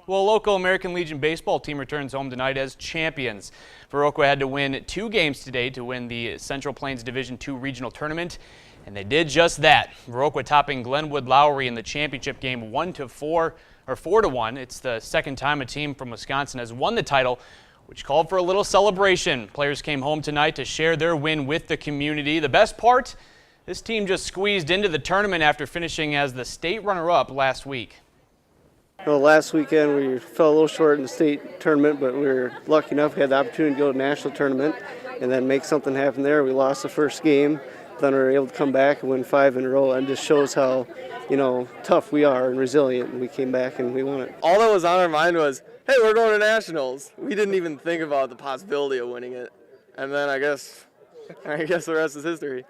Well, local American Legion baseball team returns home tonight as champions. Viroqua had to win 2 games today to win the Central Plains Division II regional tournament, and they did just that. Viroqua topping Glenwood Lowry in the championship game 4-1. It's the second time a team from Wisconsin has won the title, which called for a little celebration. Players came home tonight to share their win with the community. The best part, this team just squeezed into the tournament after finishing as the state runner-up last week. Well, last weekend we fell a little short in the state tournament, but we were lucky enough we had the opportunity to go to the national tournament and then make something happen there. We lost the first game, then we were able to come back and win 5 in a row, and just shows how, tough we are and resilient. And we came back and we won it. All that was on our mind was, hey, we're going to nationals. We didn't even think about the possibility of winning it. And then I guess the rest is history.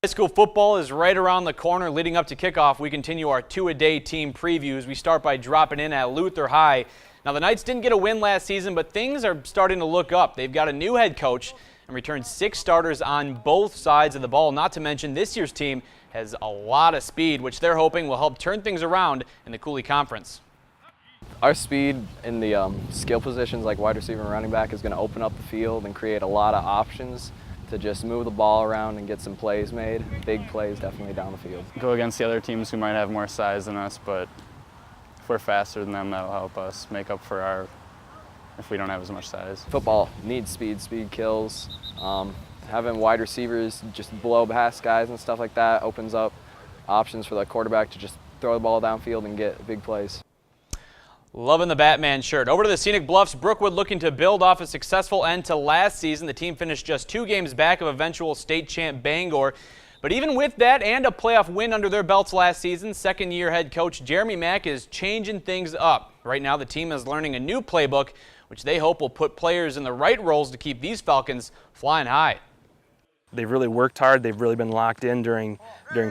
High school football is right around the corner. Leading up to kickoff, we continue our 2-a-day team previews. We start by dropping in at Luther High. Now, the Knights didn't get a win last season, but things are starting to look up. They've got a new head coach and returned 6 starters on both sides of the ball. Not to mention, this year's team has a lot of speed, which they're hoping will help turn things around in the Cooley Conference. Our speed in the skill positions like wide receiver and running back is going to open up the field and create a lot of options to just move the ball around and get some plays made. Big plays definitely down the field. Go against the other teams who might have more size than us, but if we're faster than them, that'll help us make up for if we don't have as much size. Football needs speed, speed kills. Having wide receivers just blow past guys and stuff like that opens up options for the quarterback to just throw the ball downfield and get big plays. Loving the Batman shirt. Over to the Scenic Bluffs, Brookwood looking to build off a successful end to last season. The team finished just 2 games back of eventual state champ Bangor. But even with that and a playoff win under their belts last season, second-year head coach Jeremy Mack is changing things up. Right now, the team is learning a new playbook, which they hope will put players in the right roles to keep these Falcons flying high. They've really worked hard. They've really been locked in during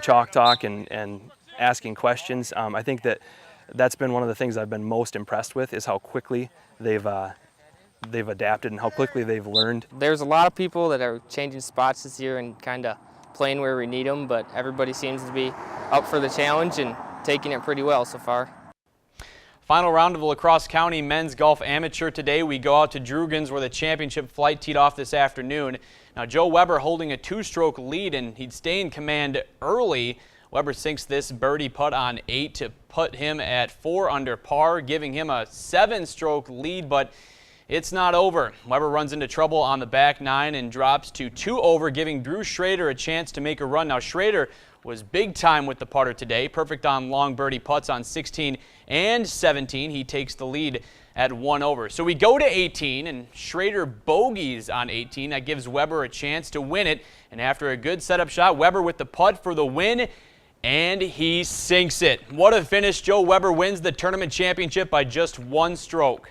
Chalk Talk and asking questions. I think that's been one of the things I've been most impressed with, is how quickly they've adapted and how quickly they've learned. There's a lot of people that are changing spots this year and kind of playing where we need them, but everybody seems to be up for the challenge and taking it pretty well so far. Final round of the La Crosse County Men's Golf Amateur today. We go out to Drugans, where the championship flight teed off this afternoon. Now, Joe Weber holding a 2-stroke lead, and he'd stay in command early. Weber sinks this birdie putt on 8 to put him at 4 under par, giving him a 7-stroke lead, but it's not over. Weber runs into trouble on the back 9 and drops to 2 over, giving Drew Schrader a chance to make a run. Now, Schrader was big time with the putter today, perfect on long birdie putts on 16 and 17. He takes the lead at 1 over. So we go to 18, and Schrader bogeys on 18. That gives Weber a chance to win it, and after a good setup shot, Weber with the putt for the win, and he sinks it. What a finish. Joe Weber wins the tournament championship by just 1 stroke.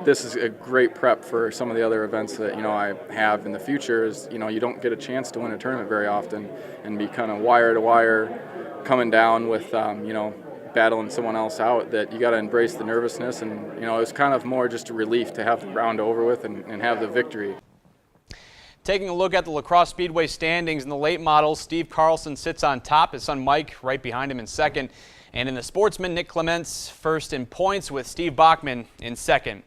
This is a great prep for some of the other events that I have in the future. Is you don't get a chance to win a tournament very often and be kind of wire to wire coming down with battling someone else out. That you got to embrace the nervousness, and it was kind of more just a relief to have the round over with and have the victory. Taking a look at the La Crosse Speedway standings in the late models, Steve Carlson sits on top. His son Mike right behind him in second. And in the sportsman, Nick Clements first in points with Steve Bachman in second.